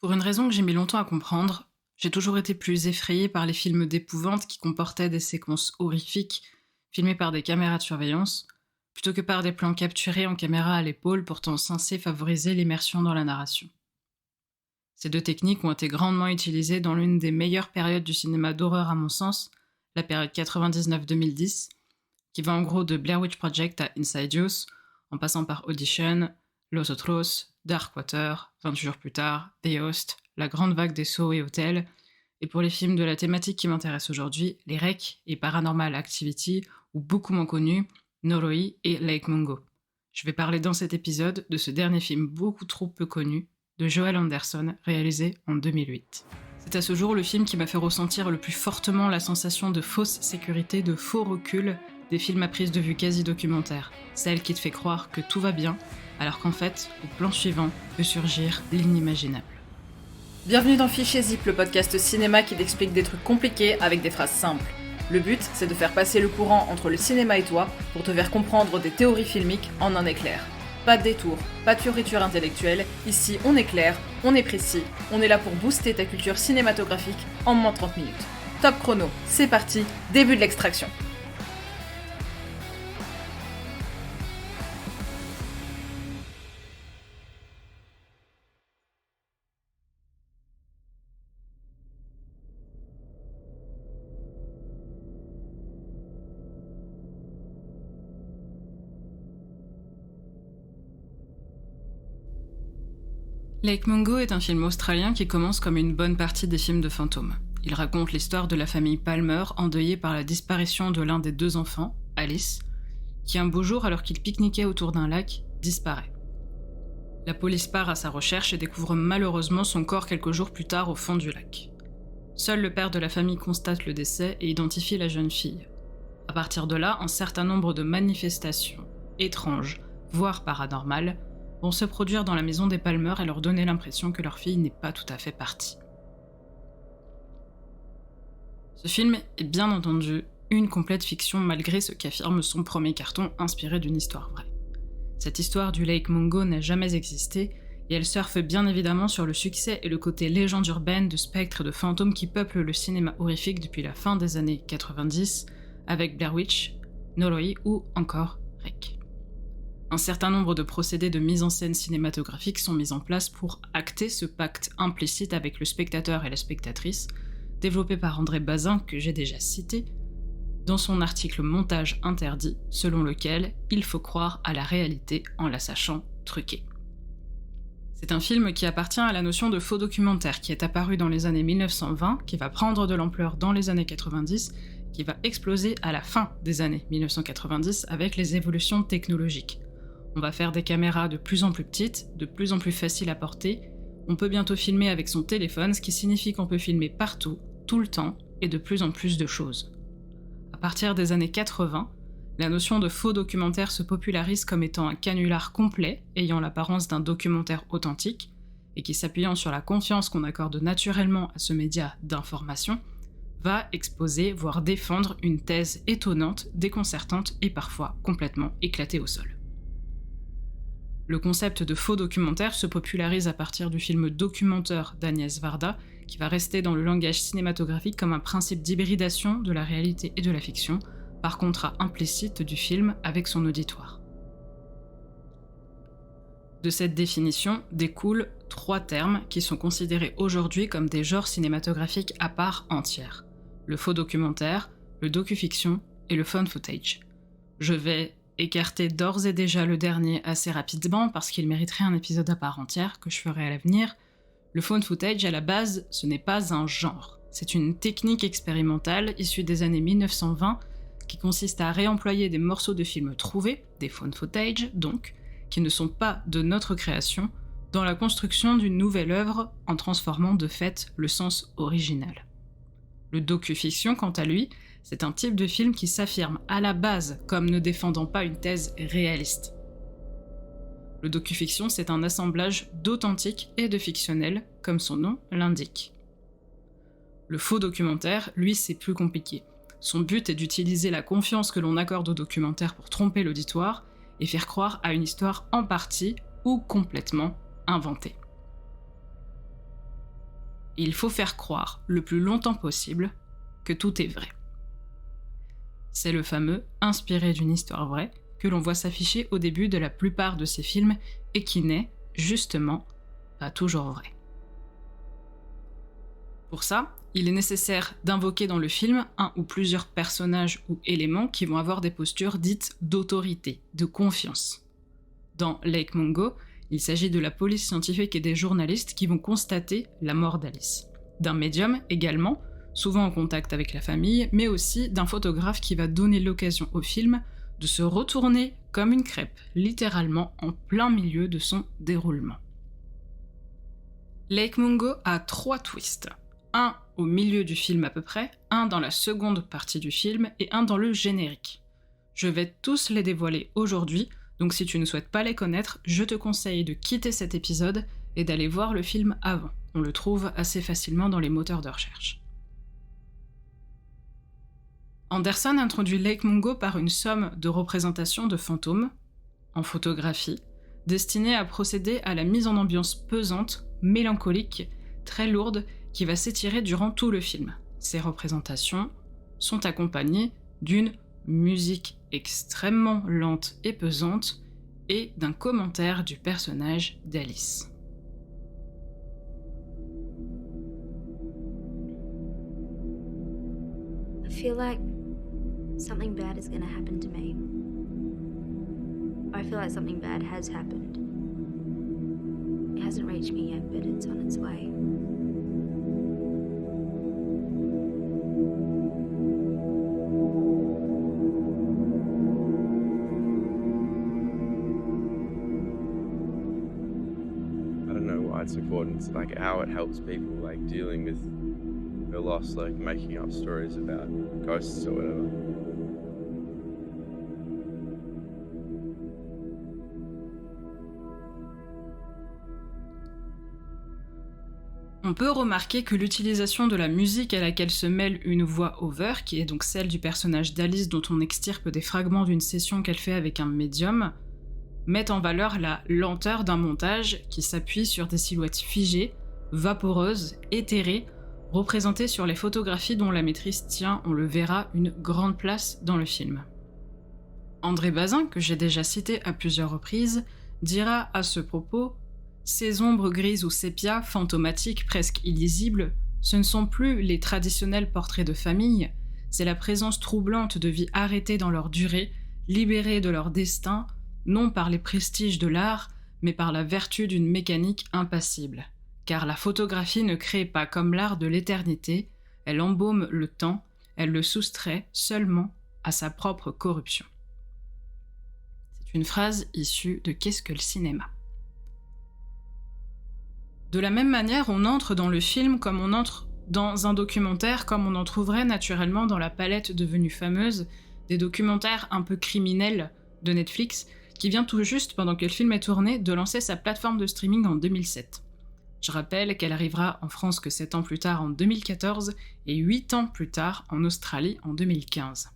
Pour une raison que j'ai mis longtemps à comprendre, j'ai toujours été plus effrayée par les films d'épouvante qui comportaient des séquences horrifiques, filmées par des caméras de surveillance, plutôt que par des plans capturés en caméra à l'épaule pourtant censés favoriser l'immersion dans la narration. Ces deux techniques ont été grandement utilisées dans l'une des meilleures périodes du cinéma d'horreur à mon sens, la période 99-2010, qui va en gros de Blair Witch Project à Insidious, en passant par Audition, Los Otros, Darkwater, 28 jours plus tard, The Host, la grande vague des Saw et Hotel, et pour les films de la thématique qui m'intéresse aujourd'hui, les REC et Paranormal Activity, ou beaucoup moins connus, Noroi et Lake Mungo. Je vais parler dans cet épisode de ce dernier film beaucoup trop peu connu, de Joel Anderson, réalisé en 2008. C'est à ce jour le film qui m'a fait ressentir le plus fortement la sensation de fausse sécurité, de faux recul des films à prise de vue quasi documentaire, celle qui te fait croire que tout va bien, alors qu'en fait, au plan suivant, peut surgir l'inimaginable. Bienvenue dans Fichier Zip, le podcast cinéma qui t'explique des trucs compliqués avec des phrases simples. Le but, c'est de faire passer le courant entre le cinéma et toi pour te faire comprendre des théories filmiques en un éclair. Pas de détour, pas de fioriture intellectuelle, ici on est clair, on est précis, on est là pour booster ta culture cinématographique en moins de 30 minutes. Top chrono, c'est parti, début de l'extraction. Lake Mungo est un film australien qui commence comme une bonne partie des films de fantômes. Il raconte l'histoire de la famille Palmer endeuillée par la disparition de l'un des deux enfants, Alice, qui un beau jour, alors qu'il pique-niquait autour d'un lac, disparaît. La police part à sa recherche et découvre malheureusement son corps quelques jours plus tard au fond du lac. Seul le père de la famille constate le décès et identifie la jeune fille. À partir de là, un certain nombre de manifestations étranges, voire paranormales, vont se produire dans la maison des Palmer et leur donner l'impression que leur fille n'est pas tout à fait partie. Ce film est bien entendu une complète fiction malgré ce qu'affirme son premier carton inspiré d'une histoire vraie. Cette histoire du Lake Mungo n'a jamais existé et elle surfe bien évidemment sur le succès et le côté légende urbaine de spectres et de fantômes qui peuplent le cinéma horrifique depuis la fin des années 90 avec Blair Witch, Noroi ou encore REC. Un certain nombre de procédés de mise en scène cinématographique sont mis en place pour acter ce pacte implicite avec le spectateur et la spectatrice, développé par André Bazin, que j'ai déjà cité, dans son article Montage interdit, selon lequel il faut croire à la réalité en la sachant truquée. C'est un film qui appartient à la notion de faux documentaire qui est apparu dans les années 1920, qui va prendre de l'ampleur dans les années 90, qui va exploser à la fin des années 1990 avec les évolutions technologiques. On va faire des caméras de plus en plus petites, de plus en plus faciles à porter. On peut bientôt filmer avec son téléphone, ce qui signifie qu'on peut filmer partout, tout le temps, et de plus en plus de choses. À partir des années 80, la notion de faux documentaire se popularise comme étant un canular complet, ayant l'apparence d'un documentaire authentique, et qui, s'appuyant sur la confiance qu'on accorde naturellement à ce média d'information, va exposer, voire défendre une thèse étonnante, déconcertante et parfois complètement éclatée au sol. Le concept de faux documentaire se popularise à partir du film Documentaire d'Agnès Varda, qui va rester dans le langage cinématographique comme un principe d'hybridation de la réalité et de la fiction, par contrat implicite du film avec son auditoire. De cette définition découlent 3 termes qui sont considérés aujourd'hui comme des genres cinématographiques à part entière. Le faux documentaire, le docu-fiction et le found footage. Je vais écarter d'ores et déjà le dernier assez rapidement parce qu'il mériterait un épisode à part entière que je ferai à l'avenir. Le found footage, à la base, ce n'est pas un genre. C'est une technique expérimentale issue des années 1920 qui consiste à réemployer des morceaux de films trouvés, des found footage donc, qui ne sont pas de notre création, dans la construction d'une nouvelle œuvre en transformant de fait le sens original. Le docu-fiction, quant à lui, c'est un type de film qui s'affirme à la base comme ne défendant pas une thèse réaliste. Le docu-fiction, c'est un assemblage d'authentique et de fictionnel, comme son nom l'indique. Le faux documentaire, lui, c'est plus compliqué. Son but est d'utiliser la confiance que l'on accorde au documentaire pour tromper l'auditoire et faire croire à une histoire en partie ou complètement inventée. Et il faut faire croire, le plus longtemps possible, que tout est vrai. C'est le fameux « inspiré d'une histoire vraie » que l'on voit s'afficher au début de la plupart de ces films et qui n'est, justement, pas toujours vrai. Pour ça, il est nécessaire d'invoquer dans le film un ou plusieurs personnages ou éléments qui vont avoir des postures dites d'autorité, de confiance. Dans Lake Mungo, il s'agit de la police scientifique et des journalistes qui vont constater la mort d'Alice. D'un médium également, souvent en contact avec la famille, mais aussi d'un photographe qui va donner l'occasion au film de se retourner comme une crêpe, littéralement en plein milieu de son déroulement. Lake Mungo a 3 twists. Un au milieu du film à peu près, un dans la seconde partie du film et un dans le générique. Je vais tous les dévoiler aujourd'hui, donc si tu ne souhaites pas les connaître, je te conseille de quitter cet épisode et d'aller voir le film avant. On le trouve assez facilement dans les moteurs de recherche. Anderson introduit Lake Mungo par une somme de représentations de fantômes, en photographie, destinée à procéder à la mise en ambiance pesante, mélancolique, très lourde, qui va s'étirer durant tout le film. Ces représentations sont accompagnées d'une musique extrêmement lente et pesante et d'un commentaire du personnage d'Alice. I feel like something bad is going to happen to me. Or I feel like something bad has happened. It hasn't reached me yet, but it's on its way. I don't know why it's important. It's like how it helps people like dealing with their loss, like making up stories about ghosts or whatever. On peut remarquer que l'utilisation de la musique à laquelle se mêle une voix over, qui est donc celle du personnage d'Alice dont on extirpe des fragments d'une session qu'elle fait avec un médium, met en valeur la lenteur d'un montage qui s'appuie sur des silhouettes figées, vaporeuses, éthérées, représentées sur les photographies dont la maîtrise tient, on le verra, une grande place dans le film. André Bazin, que j'ai déjà cité à plusieurs reprises, dira à ce propos: ces ombres grises ou sépia, fantomatiques, presque illisibles, ce ne sont plus les traditionnels portraits de famille, c'est la présence troublante de vies arrêtées dans leur durée, libérées de leur destin, non par les prestiges de l'art, mais par la vertu d'une mécanique impassible. Car la photographie ne crée pas comme l'art de l'éternité, elle embaume le temps, elle le soustrait seulement à sa propre corruption. C'est une phrase issue de Qu'est-ce que le cinéma ? De la même manière, on entre dans le film comme on entre dans un documentaire, comme on en trouverait naturellement dans la palette devenue fameuse des documentaires un peu criminels de Netflix, qui vient tout juste, pendant que le film est tourné, de lancer sa plateforme de streaming en 2007. Je rappelle qu'elle arrivera en France que 7 ans plus tard en 2014 et 8 ans plus tard en Australie en 2015.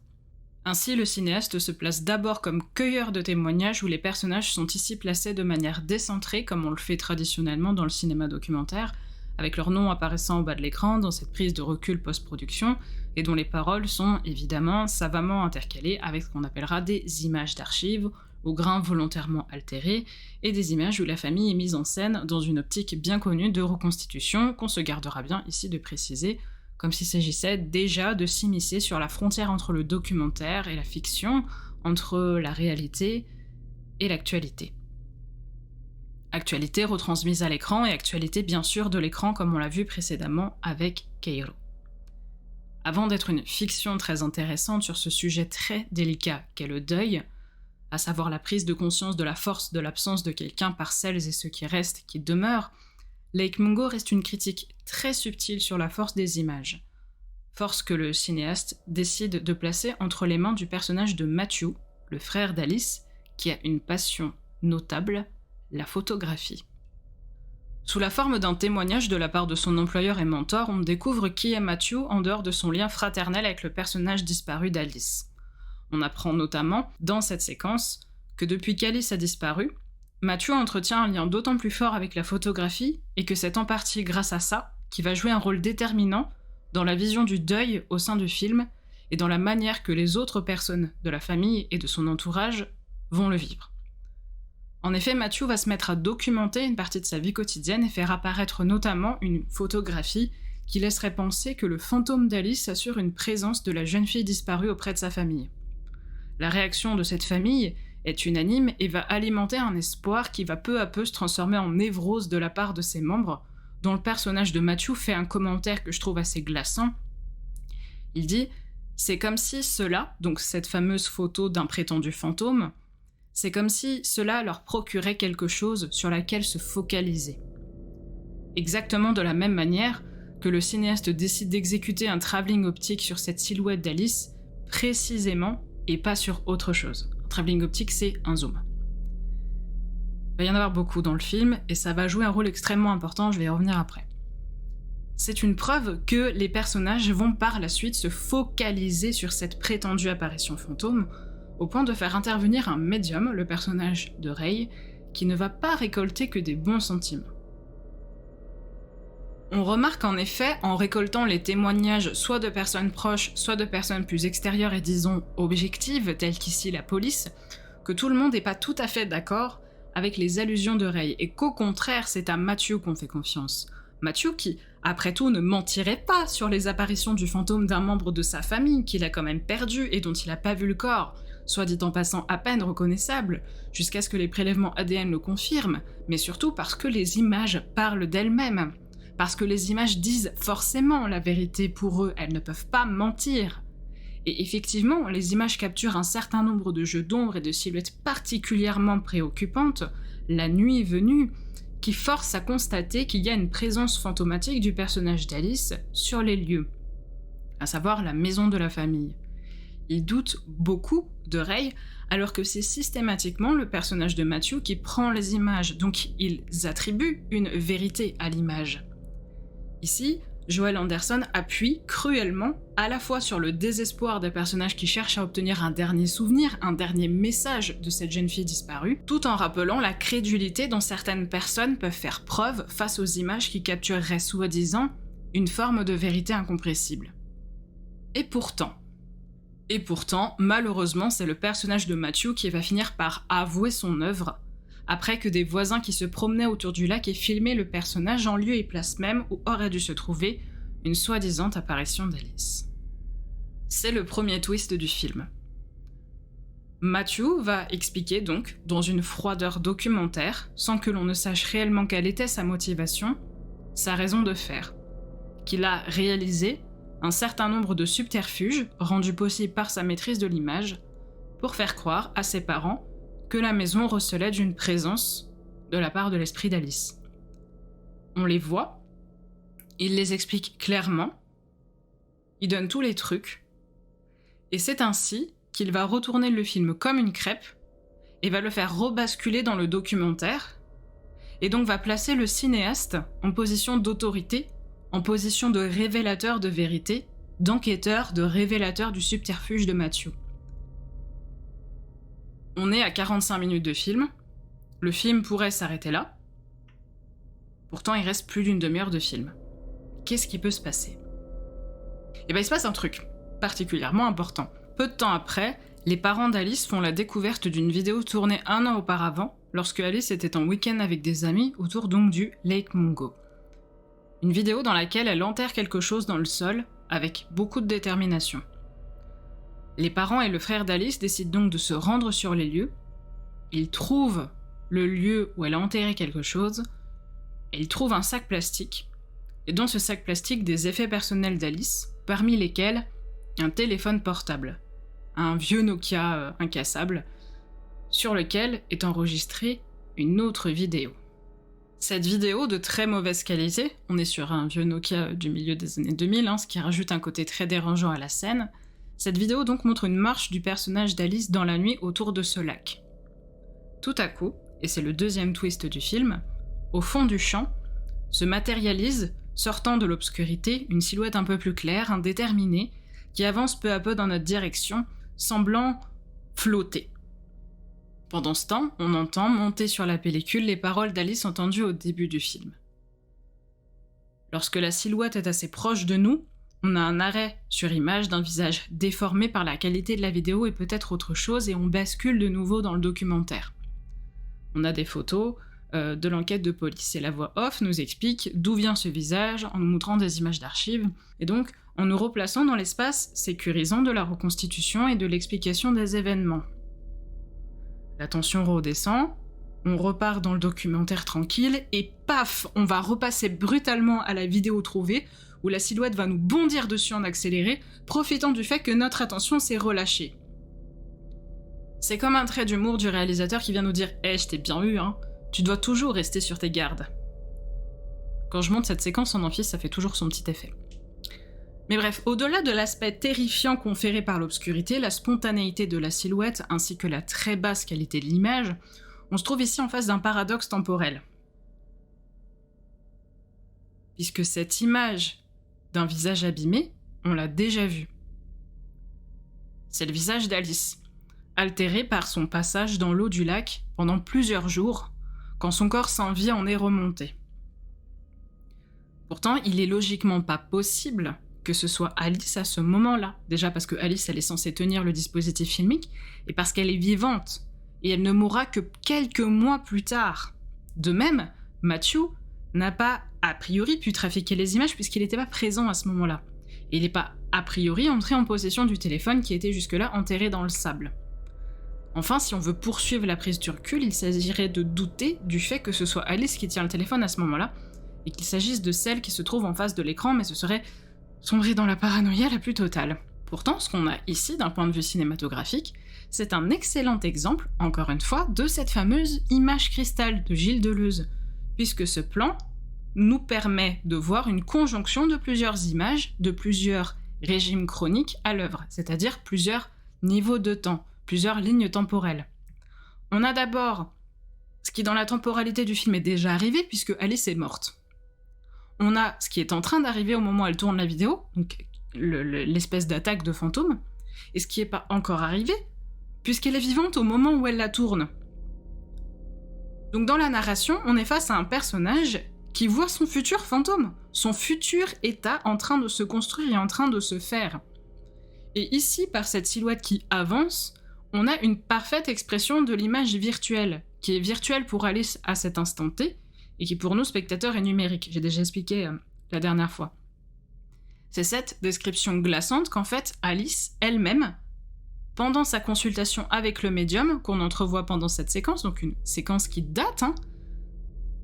Ainsi, le cinéaste se place d'abord comme cueilleur de témoignages où les personnages sont ici placés de manière décentrée comme on le fait traditionnellement dans le cinéma documentaire, avec leur nom apparaissant au bas de l'écran dans cette prise de recul post-production et dont les paroles sont évidemment savamment intercalées avec ce qu'on appellera des images d'archives, au grain volontairement altéré, et des images où la famille est mise en scène dans une optique bien connue de reconstitution qu'on se gardera bien ici de préciser, comme s'il s'agissait déjà de s'immiscer sur la frontière entre le documentaire et la fiction, entre la réalité et l'actualité. Actualité retransmise à l'écran et actualité bien sûr de l'écran comme on l'a vu précédemment avec Keiro. Avant d'être une fiction très intéressante sur ce sujet très délicat qu'est le deuil, à savoir la prise de conscience de la force de l'absence de quelqu'un par celles et ceux qui restent, qui demeurent, Lake Mungo reste une critique très subtile sur la force des images. Force que le cinéaste décide de placer entre les mains du personnage de Matthew, le frère d'Alice, qui a une passion notable, la photographie. Sous la forme d'un témoignage de la part de son employeur et mentor, on découvre qui est Matthew en dehors de son lien fraternel avec le personnage disparu d'Alice. On apprend notamment, dans cette séquence, que depuis qu'Alice a disparu, Matthew entretient un lien d'autant plus fort avec la photographie et que c'est en partie grâce à ça qui va jouer un rôle déterminant dans la vision du deuil au sein du film et dans la manière que les autres personnes de la famille et de son entourage vont le vivre. En effet, Matthew va se mettre à documenter une partie de sa vie quotidienne et faire apparaître notamment une photographie qui laisserait penser que le fantôme d'Alice assure une présence de la jeune fille disparue auprès de sa famille. La réaction de cette famille est unanime et va alimenter un espoir qui va peu à peu se transformer en névrose de la part de ses membres, dont le personnage de Matthew fait un commentaire que je trouve assez glaçant. Il dit « C'est comme si cela, donc cette fameuse photo d'un prétendu fantôme, c'est comme si cela leur procurait quelque chose sur laquelle se focaliser. » Exactement de la même manière que le cinéaste décide d'exécuter un travelling optique sur cette silhouette d'Alice, précisément, et pas sur autre chose. Un travelling optique, c'est un zoom. Il va y en avoir beaucoup dans le film, et ça va jouer un rôle extrêmement important, je vais y revenir après. C'est une preuve que les personnages vont par la suite se focaliser sur cette prétendue apparition fantôme, au point de faire intervenir un médium, le personnage de Ray, qui ne va pas récolter que des bons sentiments. On remarque en effet, en récoltant les témoignages soit de personnes proches, soit de personnes plus extérieures et disons objectives, telles qu'ici la police, que tout le monde n'est pas tout à fait d'accord avec les allusions de Ray, et qu'au contraire, c'est à Matthew qu'on fait confiance. Matthew qui, après tout, ne mentirait pas sur les apparitions du fantôme d'un membre de sa famille qu'il a quand même perdu et dont il n'a pas vu le corps, soit dit en passant à peine reconnaissable, jusqu'à ce que les prélèvements ADN le confirment, mais surtout parce que les images parlent d'elles-mêmes. Parce que les images disent forcément la vérité pour eux, elles ne peuvent pas mentir. Et effectivement, les images capturent un certain nombre de jeux d'ombre et de silhouettes particulièrement préoccupantes, la nuit venue, qui forcent à constater qu'il y a une présence fantomatique du personnage d'Alice sur les lieux, à savoir la maison de la famille. Ils doutent beaucoup de Ray, alors que c'est systématiquement le personnage de Matthew qui prend les images, donc ils attribuent une vérité à l'image. Ici, Joel Anderson appuie cruellement à la fois sur le désespoir des personnages qui cherchent à obtenir un dernier souvenir, un dernier message de cette jeune fille disparue, tout en rappelant la crédulité dont certaines personnes peuvent faire preuve face aux images qui captureraient soi-disant une forme de vérité incompressible. Et pourtant, malheureusement, c'est le personnage de Matthew qui va finir par avouer son œuvre, après que des voisins qui se promenaient autour du lac aient filmé le personnage en lieu et place même où aurait dû se trouver une soi-disant apparition d'Alice. C'est le premier twist du film. Matthew va expliquer donc, dans une froideur documentaire, sans que l'on ne sache réellement quelle était sa motivation, sa raison de faire, qu'il a réalisé un certain nombre de subterfuges rendus possibles par sa maîtrise de l'image pour faire croire à ses parents que la maison recelait d'une présence de la part de l'esprit d'Alice. On les voit, il les explique clairement, il donne tous les trucs, et c'est ainsi qu'il va retourner le film comme une crêpe et va le faire rebasculer dans le documentaire, et donc va placer le cinéaste en position d'autorité, en position de révélateur de vérité, d'enquêteur, de révélateur du subterfuge de Matthew. On est à 45 minutes de film, le film pourrait s'arrêter là, pourtant il reste plus d'une demi-heure de film. Qu'est-ce qui peut se passer ? Eh bien il se passe un truc particulièrement important. Peu de temps après, les parents d'Alice font la découverte d'une vidéo tournée 1 an auparavant, lorsque Alice était en week-end avec des amis autour donc du Lake Mungo. Une vidéo dans laquelle elle enterre quelque chose dans le sol avec beaucoup de détermination. Les parents et le frère d'Alice décident donc de se rendre sur les lieux. Ils trouvent le lieu où elle a enterré quelque chose, et ils trouvent un sac plastique, et dans ce sac plastique des effets personnels d'Alice, parmi lesquels un téléphone portable, un vieux Nokia incassable, sur lequel est enregistrée une autre vidéo. Cette vidéo de très mauvaise qualité, on est sur un vieux Nokia du milieu des années 2000, ce qui rajoute un côté très dérangeant à la scène. Cette vidéo donc montre une marche du personnage d'Alice dans la nuit autour de ce lac. Tout à coup, et c'est le deuxième twist du film, au fond du champ, se matérialise, sortant de l'obscurité, une silhouette un peu plus claire, indéterminée, qui avance peu à peu dans notre direction, semblant flotter. Pendant ce temps, on entend monter sur la pellicule les paroles d'Alice entendues au début du film. Lorsque la silhouette est assez proche de nous, on a un arrêt sur image d'un visage déformé par la qualité de la vidéo et peut-être autre chose, et on bascule de nouveau dans le documentaire. On a des photos de l'enquête de police, et la voix off nous explique d'où vient ce visage en nous montrant des images d'archives, et donc en nous replaçant dans l'espace sécurisant de la reconstitution et de l'explication des événements. La tension redescend, on repart dans le documentaire tranquille, et paf, on va repasser brutalement à la vidéo trouvée, où la silhouette va nous bondir dessus en accéléré, profitant du fait que notre attention s'est relâchée. C'est comme un trait d'humour du réalisateur qui vient nous dire « je t'ai bien eu, hein, tu dois toujours rester sur tes gardes ». Quand je monte cette séquence en amphi, ça fait toujours son petit effet. Mais bref, au-delà de l'aspect terrifiant conféré par l'obscurité, la spontanéité de la silhouette ainsi que la très basse qualité de l'image, on se trouve ici en face d'un paradoxe temporel. Puisque cette image d'un visage abîmé, on l'a déjà vue. C'est le visage d'Alice, altéré par son passage dans l'eau du lac pendant plusieurs jours, quand son corps sans vie en est remonté. Pourtant, il est logiquement pas possible que ce soit Alice à ce moment-là. Déjà parce que Alice, elle est censée tenir le dispositif filmique, et parce qu'elle est vivante, et elle ne mourra que quelques mois plus tard. De même, Matthew n'a pas, a priori, pu trafiquer les images puisqu'il n'était pas présent à ce moment-là. Et il n'est pas, a priori, entré en possession du téléphone qui était jusque-là enterré dans le sable. Enfin, si on veut poursuivre la prise du recul, il s'agirait de douter du fait que ce soit Alice qui tient le téléphone à ce moment-là, et qu'il s'agisse de celle qui se trouve en face de l'écran, mais ce serait sombrer dans la paranoïa la plus totale. Pourtant, ce qu'on a ici, d'un point de vue cinématographique, c'est un excellent exemple, encore une fois, de cette fameuse image cristal de Gilles Deleuze, puisque ce plan nous permet de voir une conjonction de plusieurs images, de plusieurs régimes chroniques à l'œuvre, c'est-à-dire plusieurs niveaux de temps, plusieurs lignes temporelles. On a d'abord ce qui dans la temporalité du film est déjà arrivé, puisque Alice est morte. On a ce qui est en train d'arriver au moment où elle tourne la vidéo, donc l'espèce d'attaque de fantôme, et ce qui n'est pas encore arrivé, puisqu'elle est vivante au moment où elle la tourne. Donc dans la narration, on est face à un personnage qui voit son futur fantôme, son futur état en train de se construire et en train de se faire. Et ici, par cette silhouette qui avance, on a une parfaite expression de l'image virtuelle, qui est virtuelle pour Alice à cet instant T, et qui pour nous, spectateurs, est numérique. J'ai déjà expliqué la dernière fois. C'est cette description glaçante qu'en fait, Alice, elle-même, pendant sa consultation avec le médium, qu'on entrevoit pendant cette séquence, donc une séquence qui date,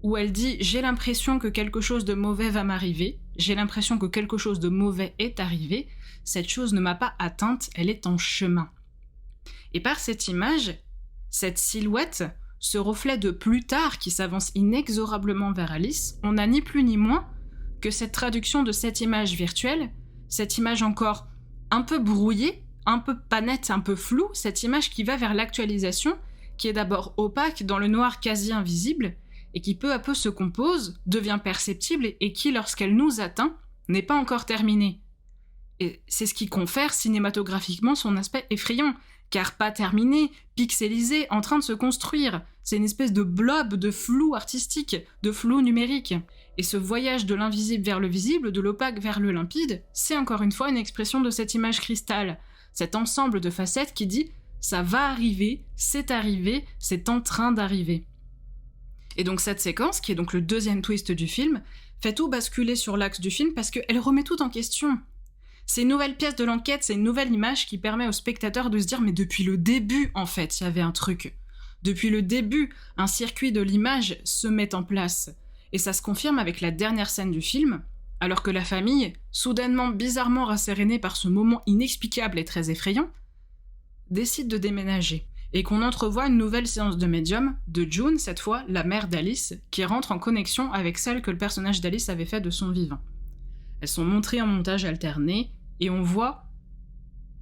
où elle dit « J'ai l'impression que quelque chose de mauvais va m'arriver, j'ai l'impression que quelque chose de mauvais est arrivé, cette chose ne m'a pas atteinte, elle est en chemin. » Et par cette image, cette silhouette, ce reflet de plus tard qui s'avance inexorablement vers Alice, on n'a ni plus ni moins que cette traduction de cette image virtuelle, cette image encore un peu brouillée, un peu pas nette, un peu floue, cette image qui va vers l'actualisation, qui est d'abord opaque dans le noir quasi invisible, et qui peu à peu se compose, devient perceptible, et qui, lorsqu'elle nous atteint, n'est pas encore terminée. Et c'est ce qui confère cinématographiquement son aspect effrayant, car pas terminé, pixelisé, en train de se construire. C'est une espèce de blob de flou artistique, de flou numérique. Et ce voyage de l'invisible vers le visible, de l'opaque vers le limpide, c'est encore une fois une expression de cette image cristal, cet ensemble de facettes qui dit « ça va arriver, c'est en train d'arriver ». Et donc cette séquence, qui est donc le deuxième twist du film, fait tout basculer sur l'axe du film parce qu'elle remet tout en question. C'est une nouvelle pièce de l'enquête, c'est une nouvelle image qui permet au spectateur de se dire « mais depuis le début, en fait, il y avait un truc. Depuis le début, un circuit de l'image se met en place. » Et ça se confirme avec la dernière scène du film, alors que la famille, soudainement bizarrement rassérénée par ce moment inexplicable et très effrayant, décide de déménager, et qu'on entrevoit une nouvelle séance de médium de June, cette fois la mère d'Alice, qui rentre en connexion avec celle que le personnage d'Alice avait fait de son vivant. Elles sont montrées en montage alterné, et on voit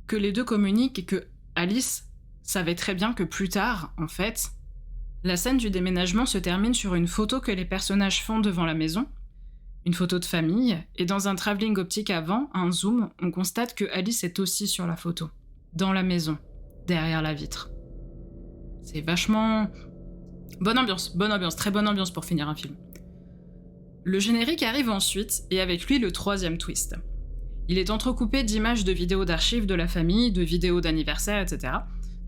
que les deux communiquent et que Alice savait très bien que plus tard, en fait, la scène du déménagement se termine sur une photo que les personnages font devant la maison, une photo de famille, et dans un travelling optique avant, un zoom, on constate que Alice est aussi sur la photo, dans la maison, derrière la vitre. C'est vachement... bonne ambiance, très bonne ambiance pour finir un film. Le générique arrive ensuite, et avec lui le troisième twist. Il est entrecoupé d'images de vidéos d'archives de la famille, de vidéos d'anniversaire, etc.,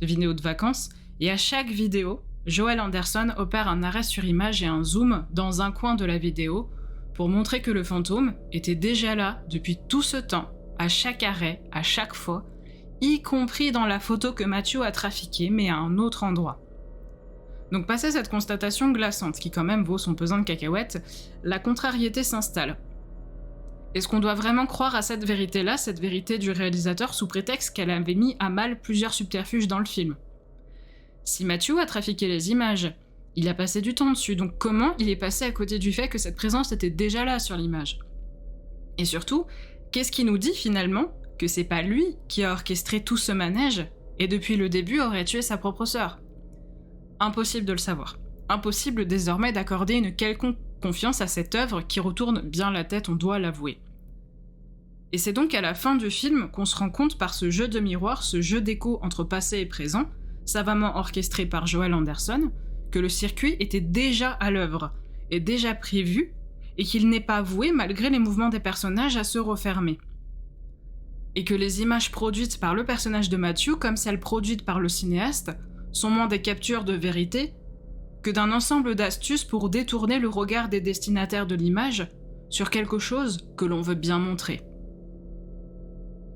de vidéos de vacances, et à chaque vidéo, Joel Anderson opère un arrêt sur image et un zoom dans un coin de la vidéo pour montrer que le fantôme était déjà là depuis tout ce temps, à chaque arrêt, à chaque fois, y compris dans la photo que Matthew a trafiquée, mais à un autre endroit. Donc passé cette constatation glaçante, qui quand même vaut son pesant de cacahuètes, la contrariété s'installe. Est-ce qu'on doit vraiment croire à cette vérité-là, cette vérité du réalisateur, sous prétexte qu'elle avait mis à mal plusieurs subterfuges dans le film ? Si Matthew a trafiqué les images, il a passé du temps dessus, donc comment il est passé à côté du fait que cette présence était déjà là sur l'image ? Et surtout, qu'est-ce qui nous dit finalement que c'est pas lui qui a orchestré tout ce manège et depuis le début aurait tué sa propre sœur ? Impossible de le savoir. Impossible désormais d'accorder une quelconque confiance à cette œuvre qui retourne bien la tête, on doit l'avouer. Et c'est donc à la fin du film qu'on se rend compte par ce jeu de miroir, ce jeu d'écho entre passé et présent, savamment orchestré par Joel Anderson, que le circuit était déjà à l'œuvre, et déjà prévu, et qu'il n'est pas voué, malgré les mouvements des personnages, à se refermer. Et que les images produites par le personnage de Matthew, comme celles produites par le cinéaste, sont moins des captures de vérité que d'un ensemble d'astuces pour détourner le regard des destinataires de l'image sur quelque chose que l'on veut bien montrer.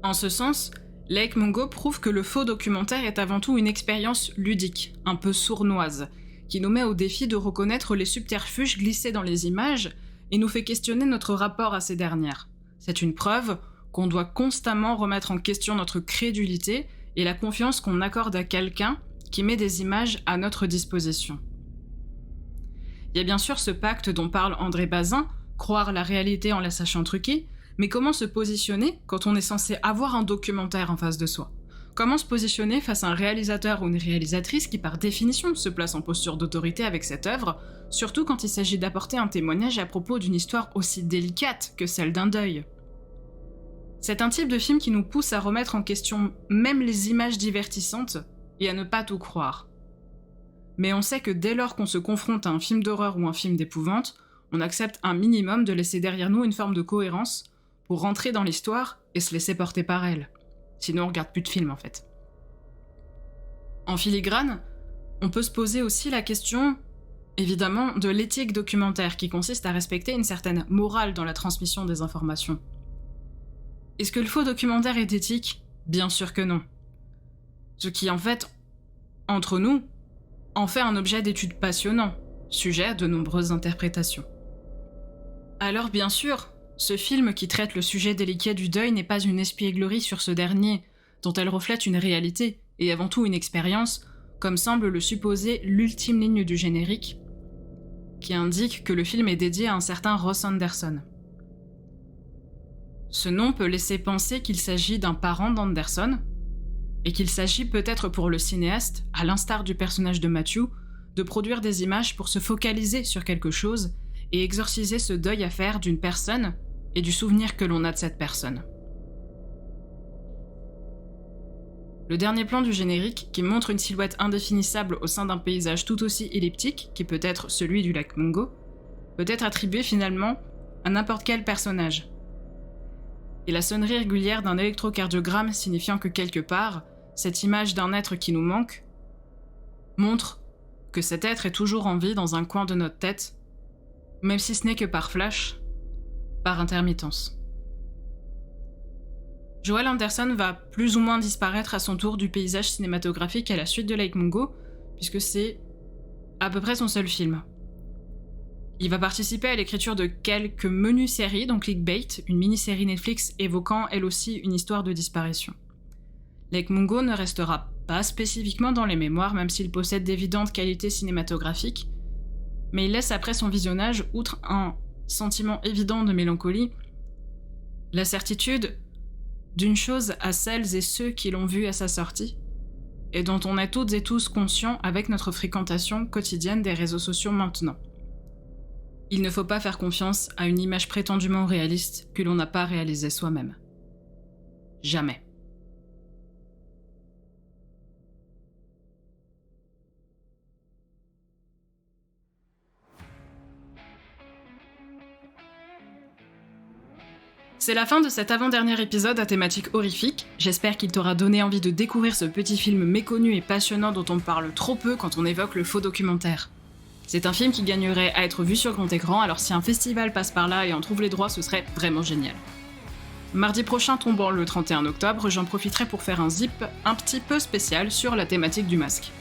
En ce sens, Lake Mungo prouve que le faux documentaire est avant tout une expérience ludique, un peu sournoise, qui nous met au défi de reconnaître les subterfuges glissés dans les images et nous fait questionner notre rapport à ces dernières. C'est une preuve qu'on doit constamment remettre en question notre crédulité et la confiance qu'on accorde à quelqu'un qui met des images à notre disposition. Il y a bien sûr ce pacte dont parle André Bazin, croire la réalité en la sachant truquer, mais comment se positionner quand on est censé avoir un documentaire en face de soi ? Comment se positionner face à un réalisateur ou une réalisatrice qui par définition se place en posture d'autorité avec cette œuvre, surtout quand il s'agit d'apporter un témoignage à propos d'une histoire aussi délicate que celle d'un deuil ? C'est un type de film qui nous pousse à remettre en question même les images divertissantes et à ne pas tout croire. Mais on sait que dès lors qu'on se confronte à un film d'horreur ou un film d'épouvante, on accepte un minimum de laisser derrière nous une forme de cohérence pour rentrer dans l'histoire et se laisser porter par elle. Sinon on regarde plus de films en fait. En filigrane, on peut se poser aussi la question, évidemment, de l'éthique documentaire qui consiste à respecter une certaine morale dans la transmission des informations. Est-ce que le faux documentaire est éthique ? Bien sûr que non. Ce qui en fait, entre nous, en fait un objet d'étude passionnant, sujet à de nombreuses interprétations. Alors bien sûr, ce film qui traite le sujet délicat du deuil n'est pas une espièglerie sur ce dernier, dont elle reflète une réalité, et avant tout une expérience, comme semble le supposer l'ultime ligne du générique, qui indique que le film est dédié à un certain Ross Anderson. Ce nom peut laisser penser qu'il s'agit d'un parent d'Anderson, et qu'il s'agit peut-être pour le cinéaste, à l'instar du personnage de Matthew, de produire des images pour se focaliser sur quelque chose et exorciser ce deuil à faire d'une personne et du souvenir que l'on a de cette personne. Le dernier plan du générique, qui montre une silhouette indéfinissable au sein d'un paysage tout aussi elliptique, qui peut être celui du lac Mungo, peut être attribué finalement à n'importe quel personnage. Et la sonnerie régulière d'un électrocardiogramme signifiant que quelque part, cette image d'un être qui nous manque montre que cet être est toujours en vie dans un coin de notre tête, même si ce n'est que par flash, par intermittence. Joel Anderson va plus ou moins disparaître à son tour du paysage cinématographique à la suite de Lake Mungo, puisque c'est à peu près son seul film. Il va participer à l'écriture de quelques menues séries, donc Clickbait, une mini-série Netflix évoquant elle aussi une histoire de disparition. Lake Mungo ne restera pas spécifiquement dans les mémoires, même s'il possède d'évidentes qualités cinématographiques, mais il laisse après son visionnage, outre un sentiment évident de mélancolie, la certitude d'une chose à celles et ceux qui l'ont vu à sa sortie, et dont on est toutes et tous conscients avec notre fréquentation quotidienne des réseaux sociaux maintenant. Il ne faut pas faire confiance à une image prétendument réaliste que l'on n'a pas réalisée soi-même. Jamais. C'est la fin de cet avant-dernier épisode à thématique horrifique. J'espère qu'il t'aura donné envie de découvrir ce petit film méconnu et passionnant dont on parle trop peu quand on évoque le faux documentaire. C'est un film qui gagnerait à être vu sur grand écran, alors si un festival passe par là et en trouve les droits, ce serait vraiment génial. Mardi prochain tombant le 31 octobre, j'en profiterai pour faire un zip un petit peu spécial sur la thématique du masque.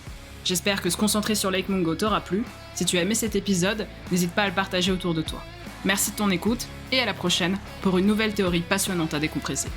J'espère que se concentrer sur Lake Mungo t'aura plu. Si tu as aimé cet épisode, n'hésite pas à le partager autour de toi. Merci de ton écoute, et à la prochaine pour une nouvelle théorie passionnante à décompresser.